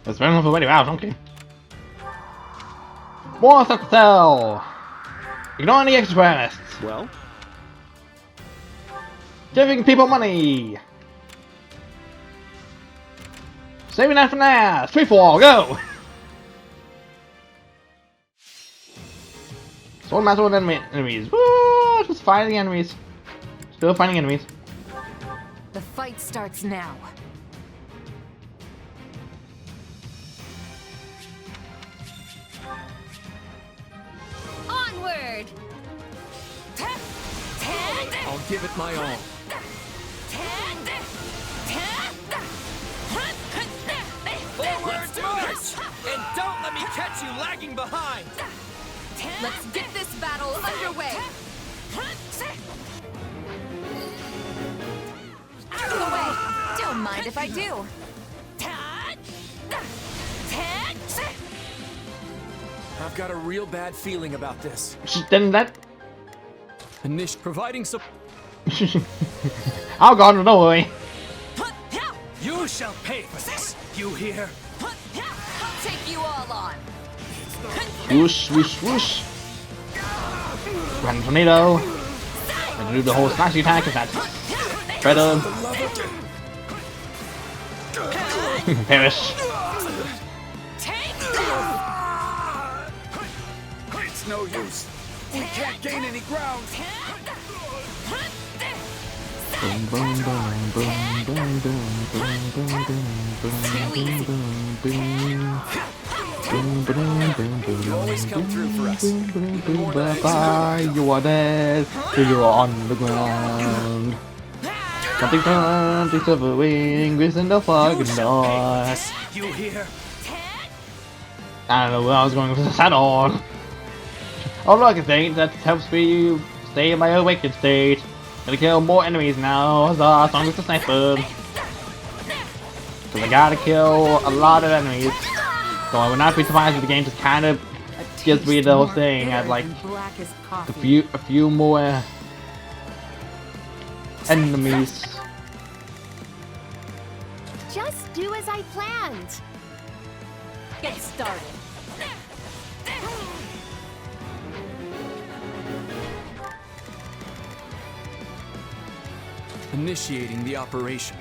It's been for already. Wow, okay. More stuff to sell. Ignoring the extra quests. Well, Giving people money. Saving that for now. Free for all. Go. Sword master with enemies. Woo! Just fighting enemies. Still fighting enemies. The fight starts now. Onward! I'll give it my all. Let's do this! And don't let me catch you lagging behind! Let's get this battle underway! Out of the way! Don't mind if I do. I've got a real bad feeling about this. Then that. Anish providing some. I'll go on, don't worry. You shall pay for this. You hear? I'll take you all on. Whoosh, whoosh, whoosh. Grand tornado. And do the whole slashing attack if that's better. Perish. It's no use. We can't gain any ground. Boom, boom, boom, boom, boom, boom, boom, boom, boom, boom, boom, boom, boom. You always come through for us. Bye, you are dead. You're on the ground. Something suffering within the fucking dark. You hear? I don't know where I was going with this at all. Oh look, a thing that helps me stay in my awakened state. Gonna kill more enemies now, huzzah, as long as the sniper. Cause I gotta kill a lot of enemies. So I would not be surprised if the game just kind of gives me the whole thing at like a few more enemies. Just do as I planned. Get started. Initiating the operation.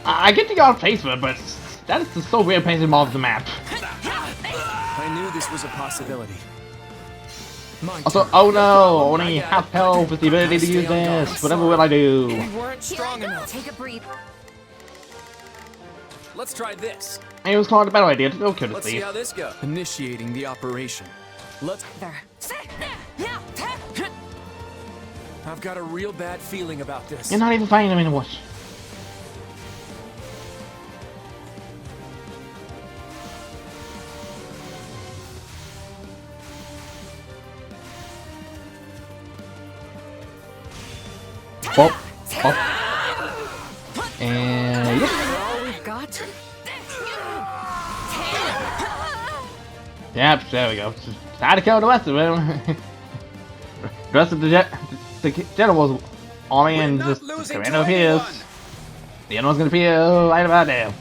I get to go on placement, but that is just so weird placing them off the map. I knew this was a possibility. Also, oh no, only half health with the ability to use this. Whatever will I do? We weren't strong enough. Take a breath. Let's try this. It was Claude a better idea to go kill the Let's see thief. how this goes. Initiating the operation. Let's. There. I've got a real bad feeling about this. You're not even fighting him anymore. Pop, pop. And yep. All we've got. Yep, there we go. Just try to kill the rest of them. The rest of the general's army and just Commander appears. The general's gonna appear right about there.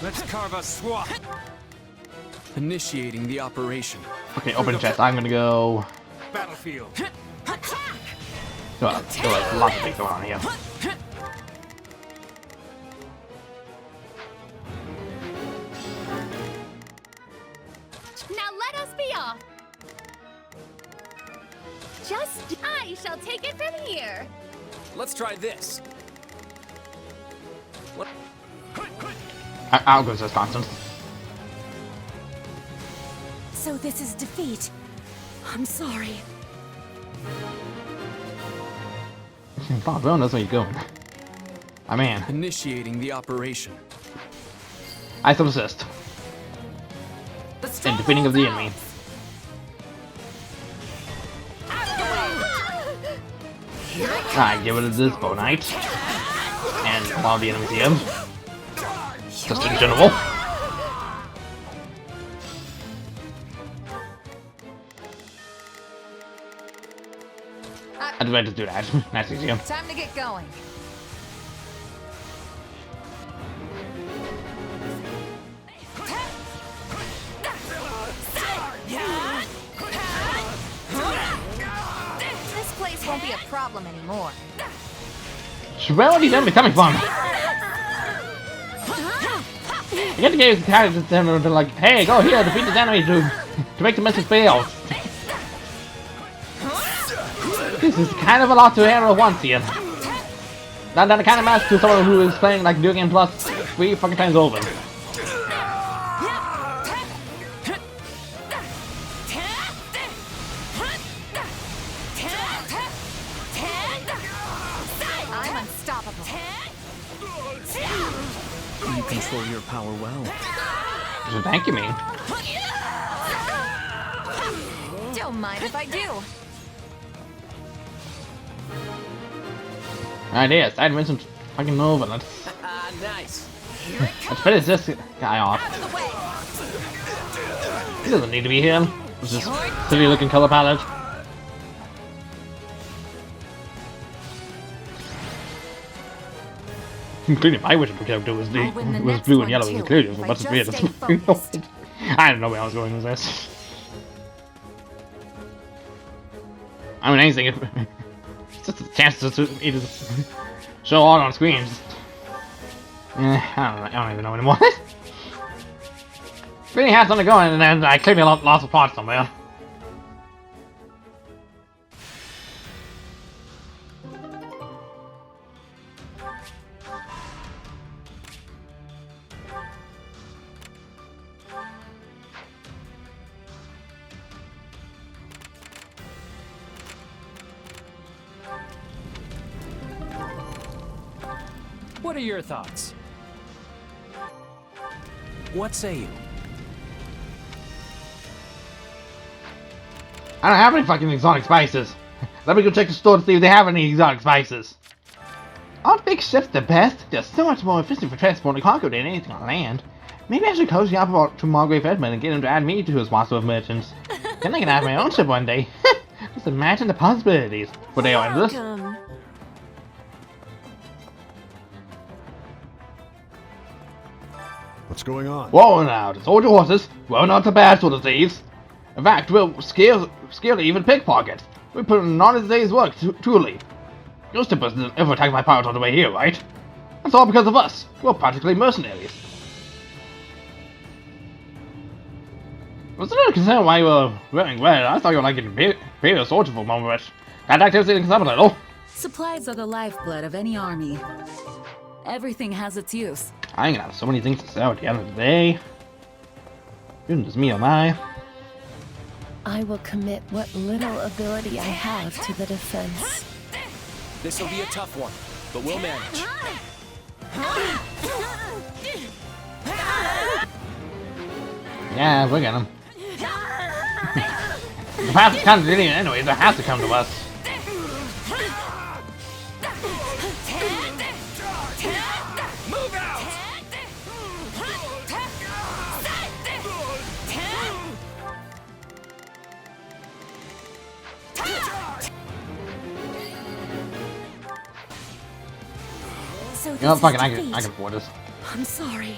Let's carve a swath. Initiating the operation. Okay, open chest. I'm gonna go. Battlefield. There are lots of things going on here. Now let us be off. Just I shall take it from here. Let's try this. What? I'll go to Wisconsin. So this is defeat. I'm sorry. Bob Brown knows where you're going. I'm in. Initiating the operation. I subsist. In defeating of the enemy. I give it this bow knight. And while the enemy's here. Just in general. well just do that. That's easier. Time to get going. This place won't be a problem anymore. Where are these enemies coming from? You get to get characters to like, hey, go here, defeat this enemy to make the message fail. This is kind of a lot to handle at once here. Not the kind of match to someone who is playing like Video Game Plus 3 fucking times over. I'm unstoppable. You control your power well. So thank you, me. Don't mind if I do. Alright, yes, I'd Vincent fucking over. Let's Nice. finish this guy off. He doesn't need to be here. It's just silly looking color palette. Clearly, my wish character was blue and yellow. Was clearly what's weird. I don't know where I was going with this. I mean, anything. It's just a chance to just show all on screens. I don't even know anymore. Really had something going, and then I clearly lost the plot somewhere. What are your thoughts? What say you? I don't have any fucking exotic spices. Let me go check the store to see if they have any exotic spices. Aren't big ships the best? They're so much more efficient for transporting cargo than anything on land. Maybe I should cozy up to Margrave Edmund and get him to add me to his roster of merchants. Then I can add my own ship one day. Just imagine the possibilities. But they are endless. What's going on? Whoa now, the soldier horses, well not so bad sort of thieves. In fact, we'll scare even pickpockets. We put in an honest day's work, truly. Your ship doesn't ever attack my pirates on the way here, right? That's all because of us. We're practically mercenaries. Was there a concern why you were wearing red? I thought you were like an imperial soldier for a moment. That activity in the capital. Supplies are the lifeblood of any army. Everything has its use. I ain't gonna have so many things to sell at the end of the day. Goodness me, oh my. I will commit what little ability I have to the defense. This'll be a tough one, but we'll manage. Yeah, look at him. The path is kind of dealing anyways, it has to come to us. Move out! So You know, this fucking, is I defeat. can afford this. I'm sorry.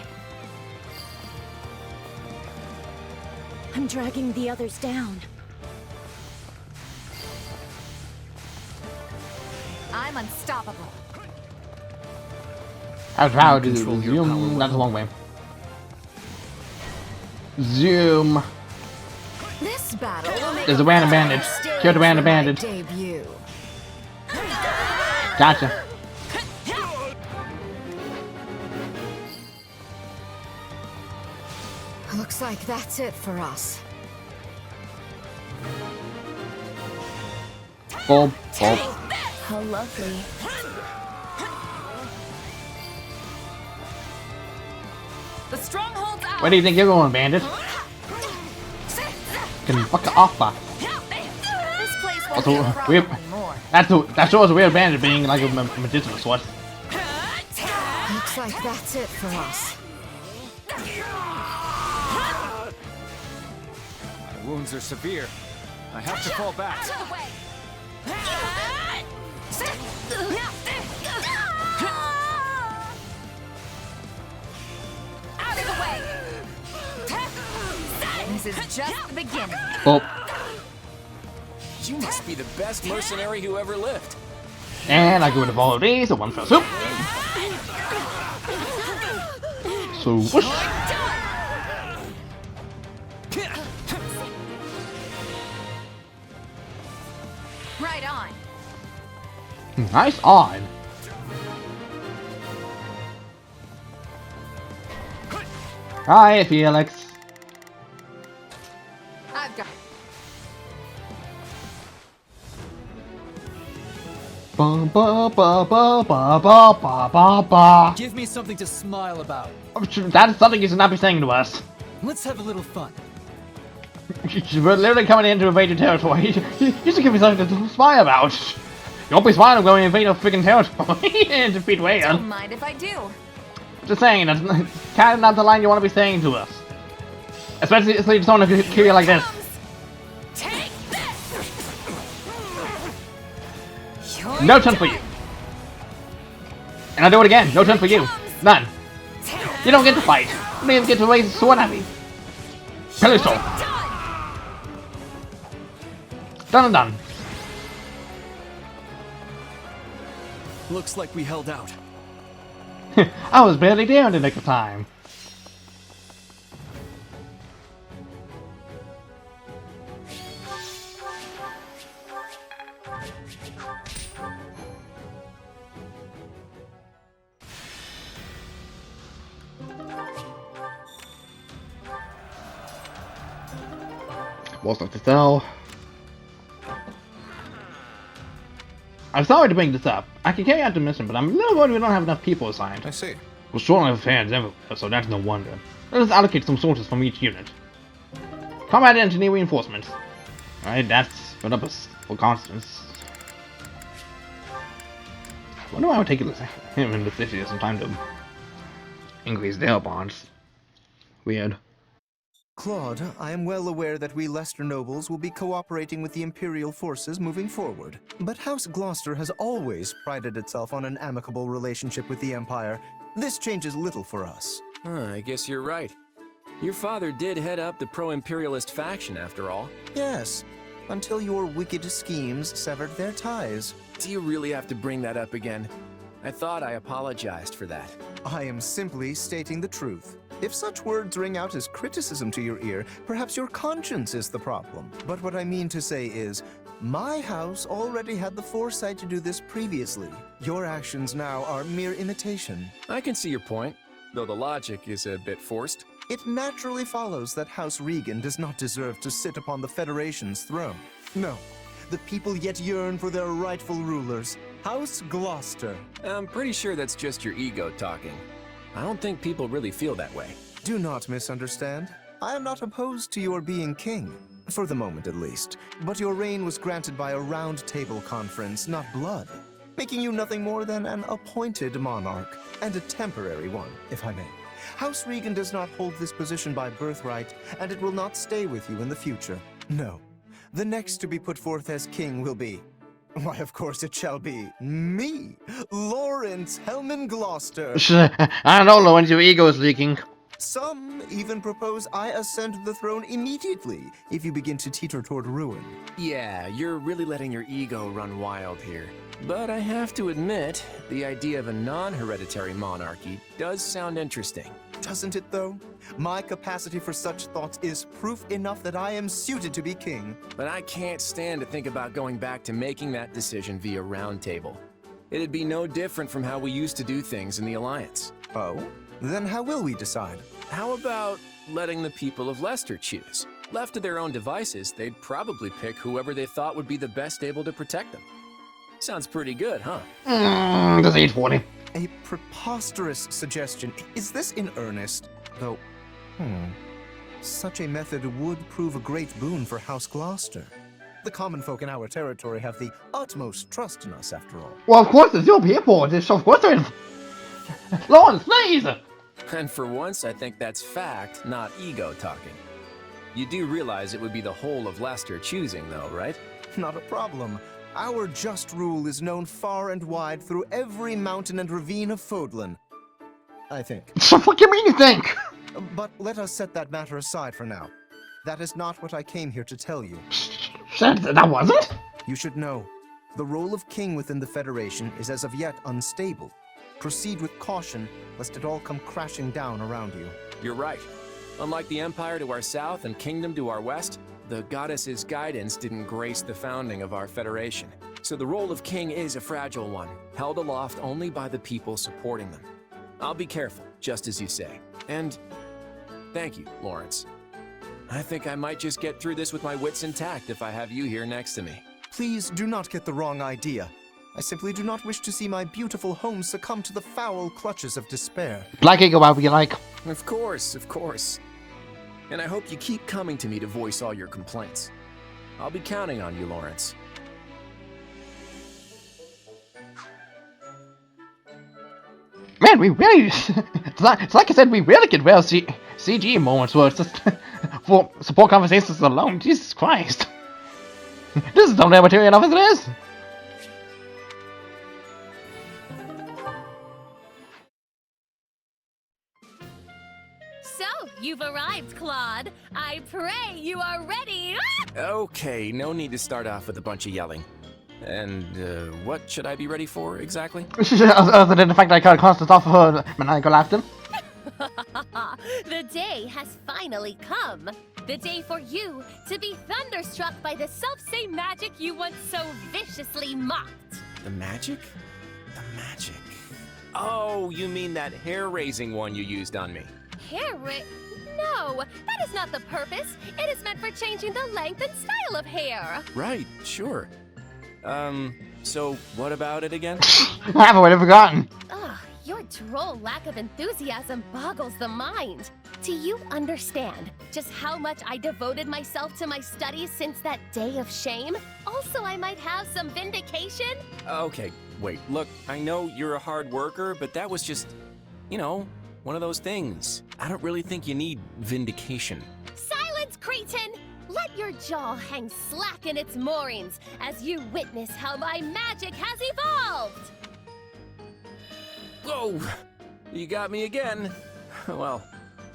I'm dragging the others down. I'm unstoppable. I was proud to Control your power zoom. well. That's a long way. Zoom. This battle will make There's a random bandage. Kill the random bandage. debut. Gotcha. Looks like that's it for us. Bulb. Bulb. How lovely. The stronghold's out. Where do you think you're going, bandit? Can fuck off, bah. This place won't Also, be a problem weird. anymore. That shows a weird bandit being like a magician of sorts. Looks like that's it for us. My wounds are severe. I have to fall back. This is just the beginning. Oh, You must be the best mercenary who ever lived. and I get rid of all of these at one fell swoop. So, whoosh. Right on. Nice on. Hi, Felix. I've got. Ba ba ba ba ba ba ba ba ba. Give me something to smile about. That's something you should not be saying to us. Let's have a little fun. We're literally coming in to invade your territory. You should give me something to smile about. You won't be smiling when we invade your freaking territory and defeat Wayne. Don't mind if I do. Just saying, that's kind of not the line you want to be saying to us. Especially to someone who kill you like this. Take this. No turn for you. And I'll do it again. No turn for you. None. You don't get to fight. You don't even get to raise a sword at me. Kill soul. Done and done. Looks like we held out. I was barely there in the nick of time. What's up to tell? I'm sorry to bring this up. I can carry out the mission, but I'm a little worried we don't have enough people assigned. I see. We're short of fans everywhere, so that's no wonder. Let us allocate some soldiers from each unit. Combat engineer reinforcements. Alright, that's put up for constants. I wonder why I would take him and the city some time to increase their bonds. Weird. Claude, I am well aware that we Leicester nobles will be cooperating with the Imperial forces moving forward. But House Gloucester has always prided itself on an amicable relationship with the Empire. This changes little for us. I guess you're right. Your father did head up the pro-imperialist faction, after all. Yes, until your wicked schemes severed their ties. Do you really have to bring that up again? I thought I apologized for that. I am simply stating the truth. If such words ring out as criticism to your ear, perhaps your conscience is the problem. But what I mean to say is, my house already had the foresight to do this previously. Your actions now are mere imitation. I can see your point, though the logic is a bit forced. It naturally follows that House Regan does not deserve to sit upon the Federation's throne. No, the people yet yearn for their rightful rulers, House Gloucester. I'm pretty sure that's just your ego talking. I don't think people really feel that way. Do not misunderstand. I am not opposed to your being king, for the moment at least. But your reign was granted by a round table conference, not blood, making you nothing more than an appointed monarch, and a temporary one, if I may. House Regan does not hold this position by birthright, and it will not stay with you in the future. No. The next to be put forth as king will be... why, of course it shall be me, Lawrence Hellman Gloucester. I don't know, Lawrence, your ego is leaking. Some even propose I ascend to the throne immediately if you begin to teeter toward ruin. Yeah, you're really letting your ego run wild here. But I have to admit, the idea of a non-hereditary monarchy does sound interesting. Doesn't it, though? My capacity for such thoughts is proof enough that I am suited to be king. But I can't stand to think about going back to making that decision via round table. It'd be no different from how we used to do things in the Alliance. Oh? Then how will we decide? How about letting the people of Leicester choose? Left to their own devices, they'd probably pick whoever they thought would be the best able to protect them. Sounds pretty good, huh? That's 840. A preposterous suggestion. Is this in earnest? Though, such a method would prove a great boon for House Gloucester. The common folk in our territory have the utmost trust in us, after all. Well, of course, it's your people. It's of course there is. Lawrence, please! And for once, I think that's fact, not ego talking. You do realize it would be the whole of Leicester choosing, though, right? Not a problem. Our just rule is known far and wide through every mountain and ravine of Fodlan. I think. So what do you mean you think? But let us set that matter aside for now. That is not what I came here to tell you. That wasn't? You should know, the role of king within the Federation is as of yet unstable. Proceed with caution, lest it all come crashing down around you. You're right. Unlike the Empire to our south and Kingdom to our west, the goddess's guidance didn't grace the founding of our Federation. So the role of king is a fragile one, held aloft only by the people supporting them. I'll be careful, just as you say. And thank you, Lawrence. I think I might just get through this with my wits intact if I have you here next to me. Please do not get the wrong idea. I simply do not wish to see my beautiful home succumb to the foul clutches of despair. Like it, go out, you like. Of course, of course. And I hope you keep coming to me to voice all your complaints. I'll be counting on you, Lawrence. Man, we really... it's like I said, we really get well CG moments where it's just... for support conversations alone. Jesus Christ. This is thumbnail material enough as it is. So, you've arrived, Claude. I pray you are ready. Okay, no need to start off with a bunch of yelling. And, what should I be ready for, exactly? Other than the fact that I can't constant off her maniacal laughter. The day has finally come. The day for you to be thunderstruck by the self-same magic you once so viciously mocked. The magic? The magic. Oh, you mean that hair-raising one you used on me? No, that is not the purpose. It is meant for changing the length and style of hair. Right, sure. So what about it again? I haven't already forgotten. Ugh, your droll lack of enthusiasm boggles the mind. Do you understand just how much I devoted myself to my studies since that day of shame? Also, I might have some vindication? Okay, wait, look, I know you're a hard worker, but that was just, you know, one of those things. I don't really think you need vindication. Silence, cretin! Let your jaw hang slack in its moorings as you witness how my magic has evolved! Whoa! You got me again. Well,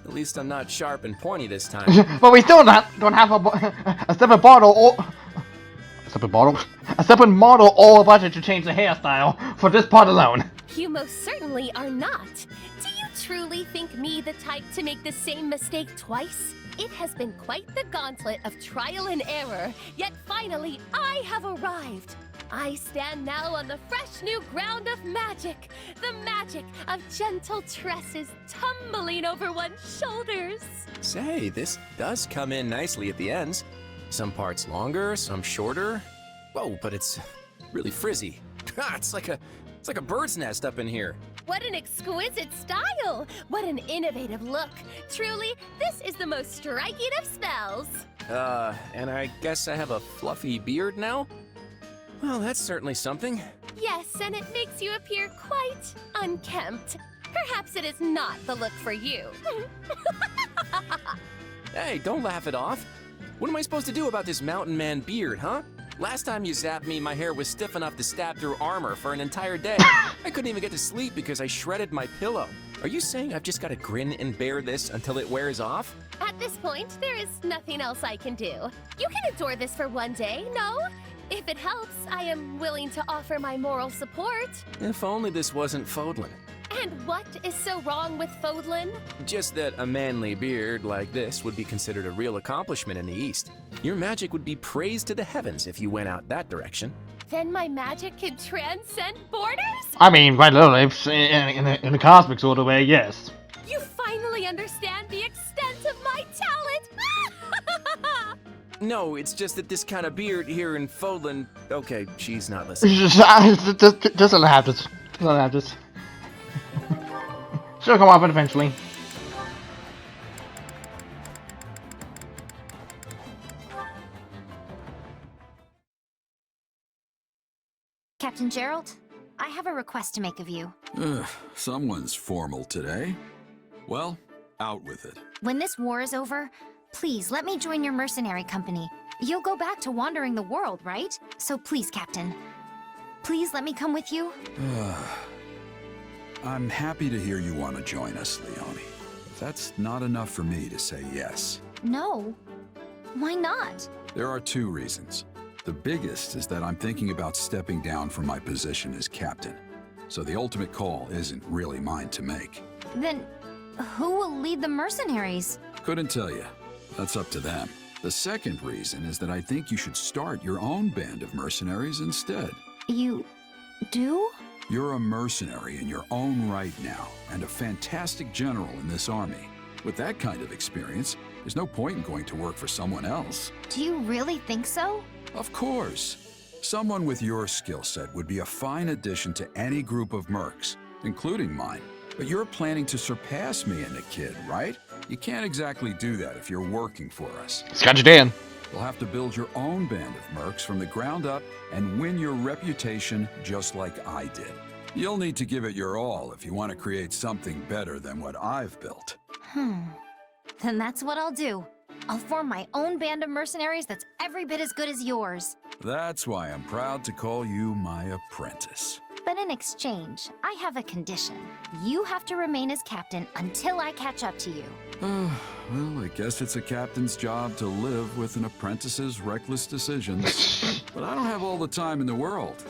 at least I'm not sharp and pointy this time. But we still don't have a separate bottle or... A separate model or a budget to change the hairstyle for this part alone. You most certainly are not. Do you truly think me the type to make the same mistake twice? It has been quite the gauntlet of trial and error, yet finally I have arrived. I stand now on the fresh new ground of magic, the magic of gentle tresses tumbling over one's shoulders. Say, this does come in nicely at the ends. Some parts longer, some shorter. Whoa, but it's really frizzy. It's like a bird's nest up in here. What an exquisite style! What an innovative look! Truly, this is the most striking of spells! And I guess I have a fluffy beard now? Well, that's certainly something. Yes, and it makes you appear quite unkempt. Perhaps it is not the look for you. Hey, don't laugh it off. What am I supposed to do about this mountain man beard, huh? Last time you zapped me, my hair was stiff enough to stab through armor for an entire day. I couldn't even get to sleep because I shredded my pillow. Are you saying I've just got to grin and bear this until it wears off? At this point, there is nothing else I can do. You can endure this for one day, no? If it helps, I am willing to offer my moral support. If only this wasn't Fodlan. And what is so wrong with Fodlan? Just that a manly beard like this would be considered a real accomplishment in the East. Your magic would be praised to the heavens if you went out that direction. Then my magic can transcend borders? I mean, quite literally, in a cosmic sort of way, yes. You finally understand the extent of my talent! No, it's just that this kind of beard here in Fodlan... Okay, she's not listening. Just let it have this. Just let it have this. She'll come up eventually. Captain Gerald, I have a request to make of you. Someone's formal today. Well, out with it. When this war is over, please let me join your mercenary company. You'll go back to wandering the world, right? So please, Captain, please let me come with you. I'm happy to hear you want to join us, Leone. That's not enough for me to say yes. No, Why not? There are two reasons. The biggest is that I'm thinking about stepping down from my position as captain. So the ultimate call isn't really mine to make. Then, who will lead the mercenaries? Couldn't tell you. That's up to them. The second reason is that I think you should start your own band of mercenaries instead. You do? You're a mercenary in your own right now, and a fantastic general in this army. With that kind of experience, there's no point in going to work for someone else. Do you really think so? Of course. Someone with your skill set would be a fine addition to any group of mercs, including mine. But you're planning to surpass me and the kid, right? You can't exactly do that if you're working for us. Scotch Dan. You'll have to build your own band of mercs from the ground up and win your reputation just like I did. You'll need to give it your all if you want to create something better than what I've built. Then that's what I'll do. I'll form my own band of mercenaries that's every bit as good as yours. That's why I'm proud to call you my apprentice. But in exchange, I have a condition. You have to remain as captain until I catch up to you. Well, I guess it's a captain's job to live with an apprentice's reckless decisions. But I don't have all the time in the world.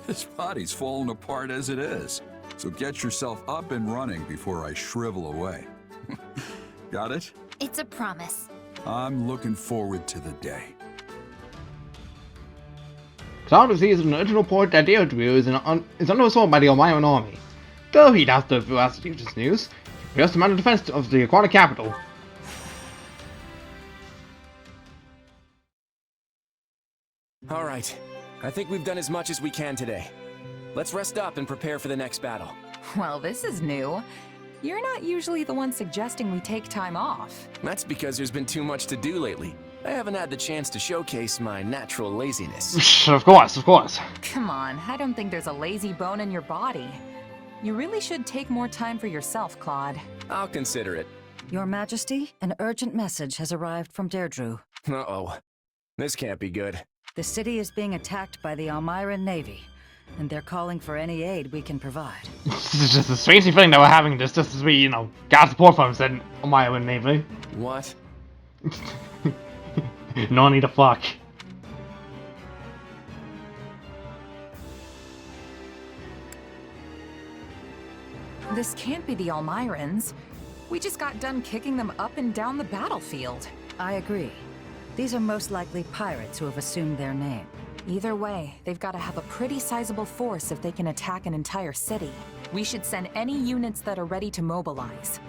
This body's falling apart as it is. So get yourself up and running before I shrivel away. Got it? It's a promise. I'm looking forward to the day. Claude receives an original report that Derdriu is under assault by the Almyran army. Though he doubts the veracity of this news, he has to mount a defense of the Aquatic Capital. All right. I think we've done as much as we can today. Let's rest up and prepare for the next battle. Well, this is new. You're not usually the one suggesting we take time off. That's because there's been too much to do lately. I haven't had the chance to showcase my natural laziness. Of course, of course. Come on, I don't think there's a lazy bone in your body. You really should take more time for yourself, Claude. I'll consider it. Your Majesty, an urgent message has arrived from Derdriu. Uh-oh. This can't be good. The city is being attacked by the Almyran Navy, and they're calling for any aid we can provide. It's just a strange feeling that we're having this just as we, you know, got support from said Almyran Navy. What? No need to fuck. This can't be the Almyrans. We just got done kicking them up and down the battlefield. I agree. These are most likely pirates who have assumed their name. Either way, they've got to have a pretty sizable force if they can attack an entire city. We should send any units that are ready to mobilize.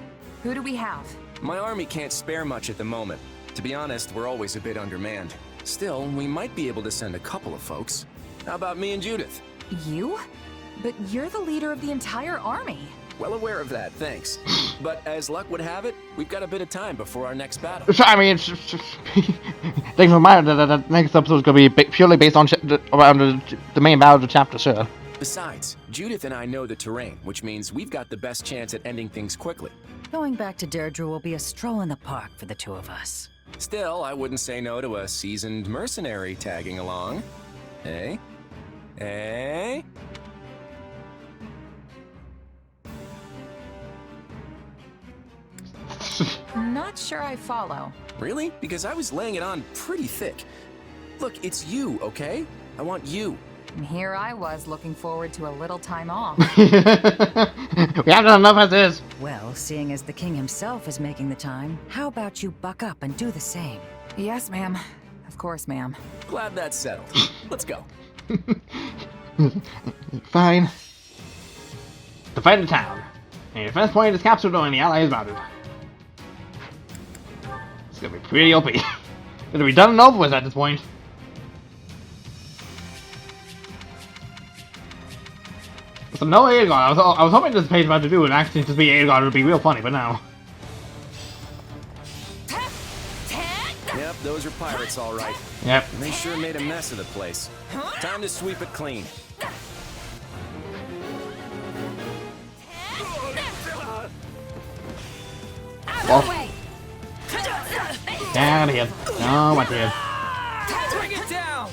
Who do we have? My army can't spare much at the moment. To be honest, we're always a bit undermanned. Still, we might be able to send a couple of folks. How about me and Judith? You? But you're the leader of the entire army. Well aware of that, thanks. But as luck would have it, we've got a bit of time before our next battle. I mean, things remind that the next episode is going to be purely based on around the main battle of the chapter, sure. Besides, Judith and I know the terrain, which means we've got the best chance at ending things quickly. Going back to Derdriu will be a stroll in the park for the two of us. Still, I wouldn't say no to a seasoned mercenary tagging along. Eh? Eh? Not sure I follow. Really? Because I was laying it on pretty thick. Look, it's you, okay? I want you. And here I was looking forward to a little time off. We have done enough as is. Well, seeing as the king himself is making the time, how about you buck up and do the same? Yes, ma'am. Of course, ma'am. Glad that's settled. Let's go. Fine. Defend the town. A defense point is captured and the ally is routed. It's gonna be pretty OP. Gonna be done and over with at this point. So no Aegon. I was hoping this page about to do an accident to be Aegon would be real funny, but no. Yep, those are pirates, all right. Yep. And they sure made a mess of the place. Time to sweep it clean. Well. Down here. No, my dear. Bring it down!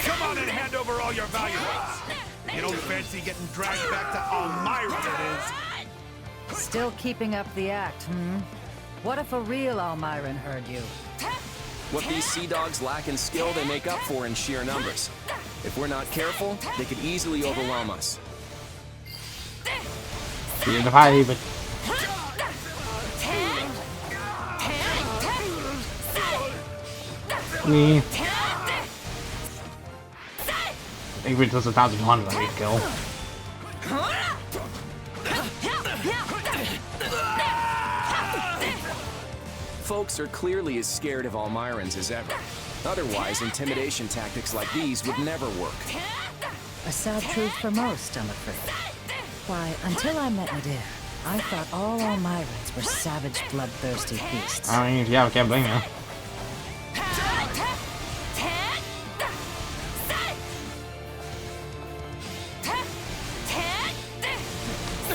Come on and hand over all your valuables. You don't fancy getting dragged back to Almyran, that is. Still keeping up the act, hmm? What if a real Almyran heard you? What these sea dogs lack in skill, they make up for in sheer numbers. If we're not careful, they could easily overwhelm us. You're the high, but me. I think we're just 1,100 I need to kill. Folks are clearly as scared of Almyrans as ever. Otherwise, intimidation tactics like these would never work. A sad truth for most, I'm afraid. Why, until I met Nadir, I thought all Almyrans were savage, bloodthirsty beasts. I mean, yeah, I can't blame you.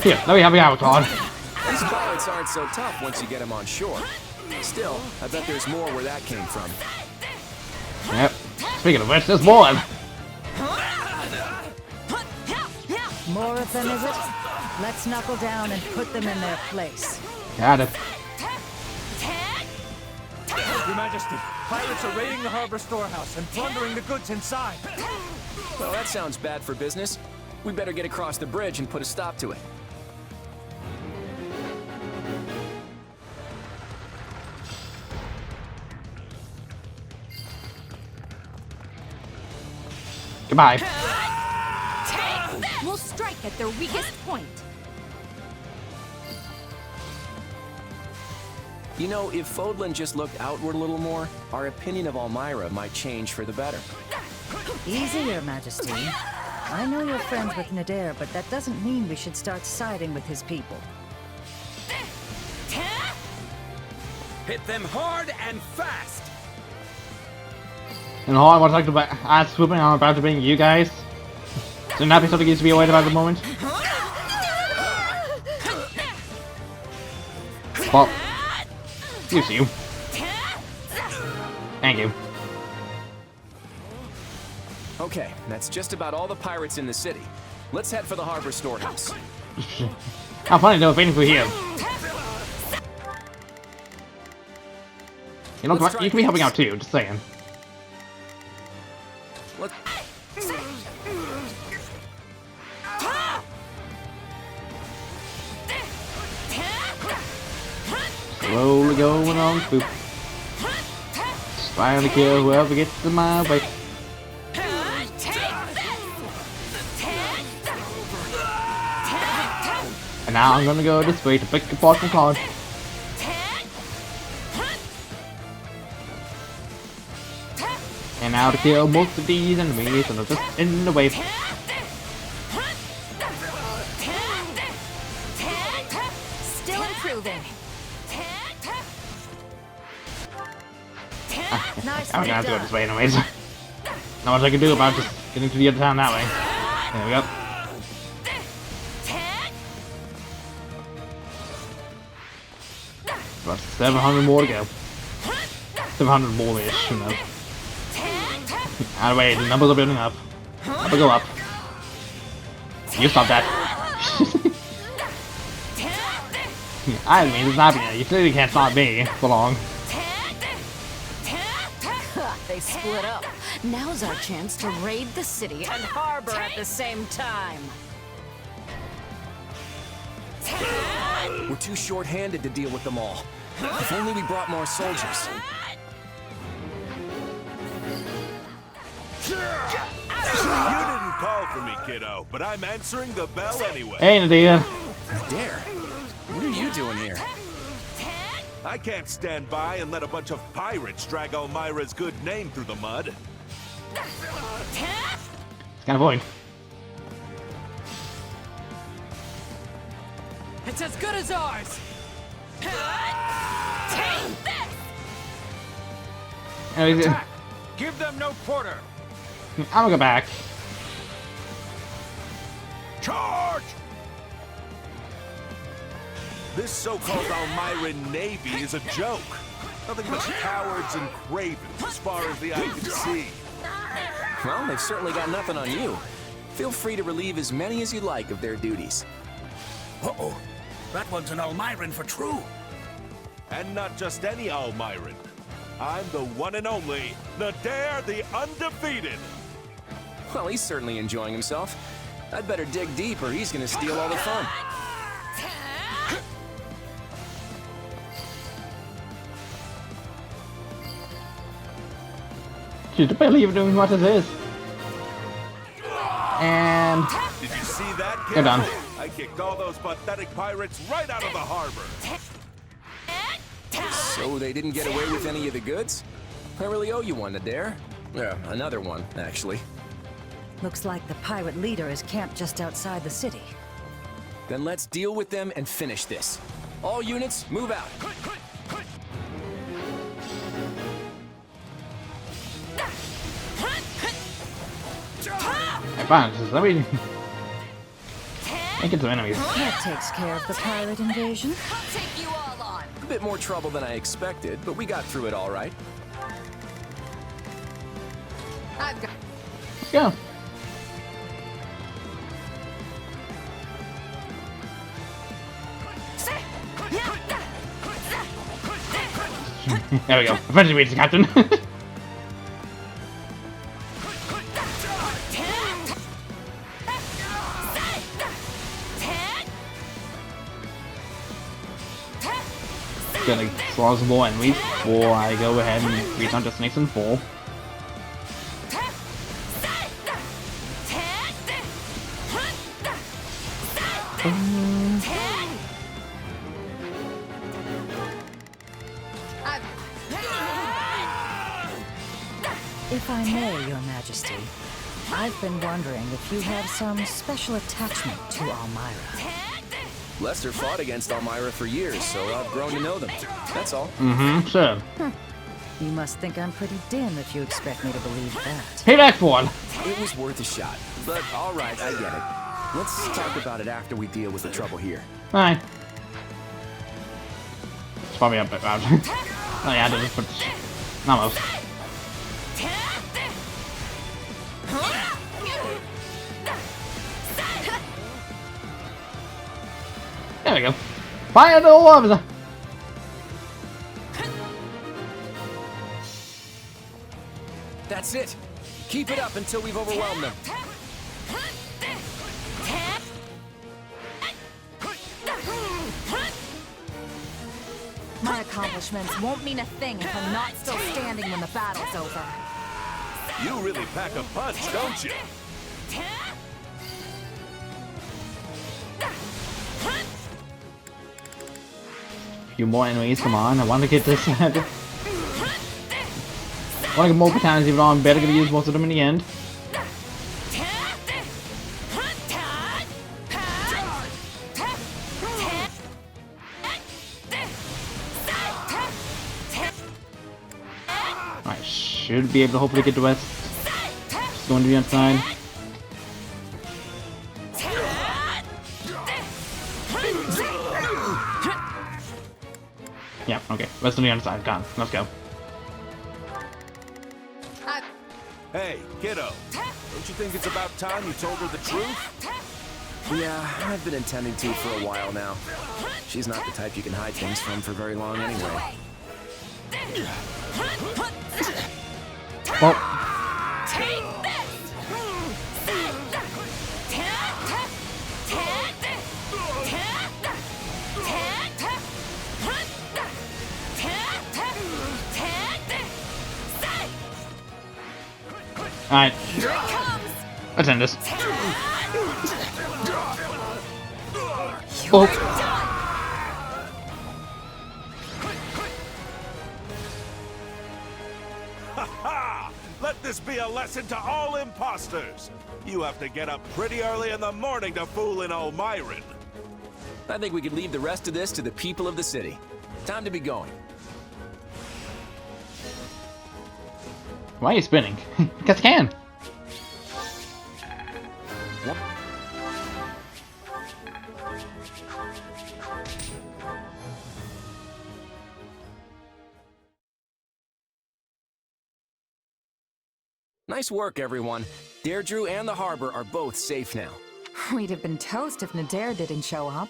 Here, let me have you out, Claude. These pirates aren't so tough once you get them on shore. Still, I bet there's more where that came from. Yep. Speaking of which, there's more. More of them, is it? Let's knuckle down and put them in their place. Got it. Your Majesty, pirates are raiding the harbor storehouse and plundering the goods inside. Well, that sounds bad for business. We better get across the bridge and put a stop to it. Goodbye. We'll strike at their weakest point. You know, if Fodlan just looked outward a little more, our opinion of Almyra might change for the better. Easy, Your Majesty. I know you're friends with Nadir, but that doesn't mean we should start siding with his people. Hit them hard and fast. And all I want to talk about, I'm swooping, I'm about to bring you guys. So not be something needs to be worried about at the moment. Well, use you. Thank you. Okay, that's just about all the pirates in the city. Let's head for the harbor storehouse. How funny though, waiting for here. You know, you can be helping out too, just saying. Let's... Slowly going on, spook. Trying to kill whoever gets in my way. And now I'm gonna go this way to pick apart from Claude. And now to kill most of these enemies and they're just in the way. Still improving. I'm gonna have to go this way anyways. Not much I can do about just getting to the other town that way. There we go. About 700 more to go. 700 more-ish, who knows. Either way, the numbers are building up. Up and go up. You stop that. I mean, it's not me. You clearly can't stop me for long. They split up. Now's our chance to raid the city and harbor at the same time. We're too short-handed to deal with them all. If only we brought more soldiers. You didn't call for me, kiddo, but I'm answering the bell anyway. Hey, Nadir. Dare, what are you doing here? I can't stand by and let a bunch of pirates drag Almyra's good name through the mud. It's kind of boring. It's as good as ours. Attack! Give them no quarter. I'm gonna go back. Charge! This so-called Almyran Navy is a joke. Nothing but cowards and cravens as far as the eye can see. Well, they've certainly got nothing on you. Feel free to relieve as many as you like of their duties. Uh-oh. That one's an Almyran for true. And not just any Almyran. I'm the one and only, Nadir the Undefeated. Well, he's certainly enjoying himself. I'd better dig deep or he's gonna steal all the fun. She's barely even doing what it is. And Did you see that, kid? you're done. I kicked all those pathetic pirates right out of the harbor. So they didn't get away with any of the goods? I really owe you one, Nadir. Yeah, another one, actually. Looks like the pirate leader is camped just outside the city. Then let's deal with them and finish this. All units, move out. Fine, let me make it some enemies. That takes care of the pirate invasion. I'll take you all on. A bit more trouble than I expected, but we got through it all right. I've got. Let's go. There we go. Eventually reach the captain. Gonna slaughter some more enemies before I go ahead and reach on destination 4. If I may, Your Majesty, I've been wondering if you have some special attachment to Almyra. Lester fought against Almyra for years, so I've grown to know them. That's all. Sure. You must think I'm pretty dim if you expect me to believe that. Payback for one. It was worth a shot. But all right, I get it. Let's talk about it after we deal with the trouble here. Fine. It's probably up around. Oh yeah, I just put almost. There we go. Fire the officer. That's it. Keep it up until we've overwhelmed them. My accomplishments won't mean a thing if I'm not still standing when the battle's over. You really pack a punch, don't you? A few more enemies, come on. I want to get this. I want to get more battalions even though I'm better going to use most of them in the end. I should be able to hopefully get the west. Just going to the outside. Yeah, okay. Rest on the other side. Gone. Let's go. Hey, kiddo. Don't you think it's about time you told her the truth? Yeah, I've been intending to for a while now. She's not the type you can hide things from for very long anyway. Well. Alright. Let's end this. Oh. Ha! Let this be a lesson to all imposters. You have to get up pretty early in the morning to fool in Almyran. I think we could leave the rest of this to the people of the city. Time to be going. Why are you spinning? Because I can. Nice work, everyone. Derdriu and the harbor are both safe now. We'd have been toast if Nadir didn't show up.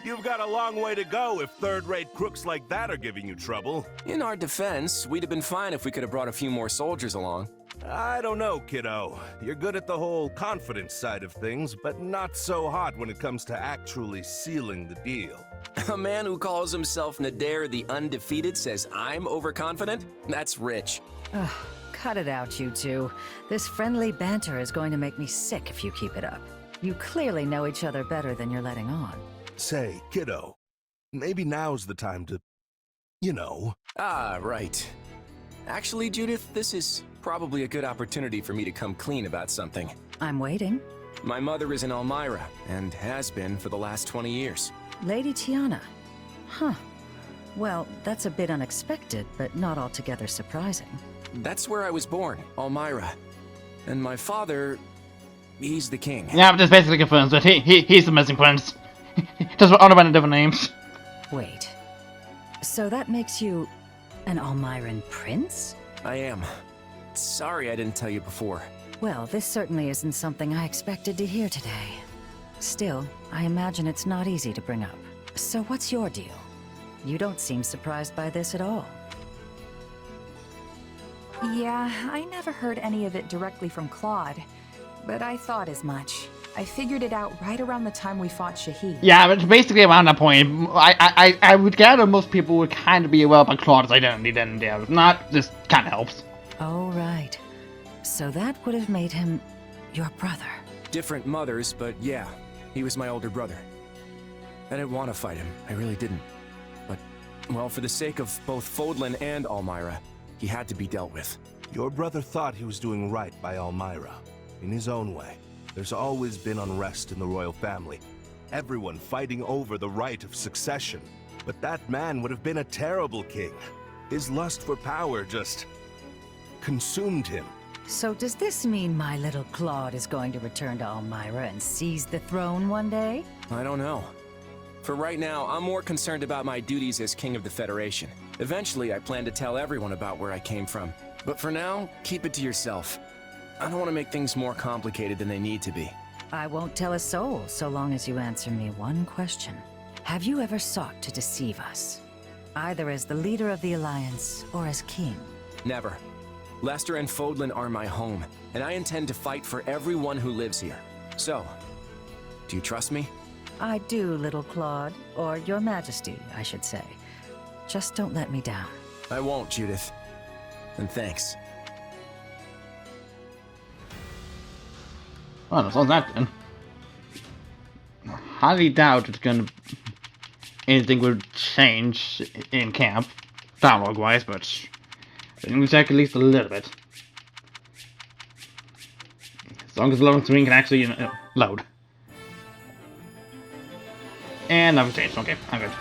You've got a long way to go if third-rate crooks like that are giving you trouble. In our defense, we'd have been fine if we could have brought a few more soldiers along. I don't know, kiddo. You're good at the whole confidence side of things, but not so hot when it comes to actually sealing the deal. A man who calls himself Nadir the Undefeated says I'm overconfident? That's rich. Ugh, cut it out, you two. This friendly banter is going to make me sick if you keep it up. You clearly know each other better than you're letting on. Say, kiddo, maybe now's the time to, you know. Ah, right. Actually, Judith, this is probably a good opportunity for me to come clean about something. I'm waiting. My mother is in Almyra, and has been for the last 20 years. Lady Tiana. Huh. Well, that's a bit unexpected, but not altogether surprising. That's where I was born, Almyra. And my father, he's the king. Yeah, but this basically confirms that he's the missing prince. Just all about different names. Wait. So that makes you an Almyran prince? I am. Sorry I didn't tell you before. Well, this certainly isn't something I expected to hear today. Still, I imagine it's not easy to bring up. So what's your deal? You don't seem surprised by this at all. Yeah, I never heard any of it directly from Claude, but I thought as much. I figured it out right around the time we fought Shahid. Yeah, but basically around that point, I would gather most people would kind of be aware about Claude's identity then. Yeah, if not, this kind of helps. Oh, right. So that would have made him your brother. Different mothers, but yeah, he was my older brother. I didn't want to fight him, I really didn't. But, well, for the sake of both Fodlan and Almyra, he had to be dealt with. Your brother thought he was doing right by Almyra, in his own way. There's always been unrest in the royal family. Everyone fighting over the right of succession. But that man would have been a terrible king. His lust for power just consumed him. So does this mean my little Claude is going to return to Almyra and seize the throne one day? I don't know. For right now, I'm more concerned about my duties as King of the Federation. Eventually, I plan to tell everyone about where I came from. But for now, keep it to yourself. I don't want to make things more complicated than they need to be. I won't tell a soul so long as you answer me one question. Have you ever sought to deceive us? Either as the leader of the Alliance or as king? Never. Lester and Fodlan are my home, and I intend to fight for everyone who lives here. So, do you trust me? I do, little Claude. Or your majesty, I should say. Just don't let me down. I won't, Judith. And thanks. Well, that's all that then. Highly doubt anything would change in camp, dialogue-wise, but it will take at least a little bit. As long as the loading screen can actually load. And nothing changed. Okay, I'm good.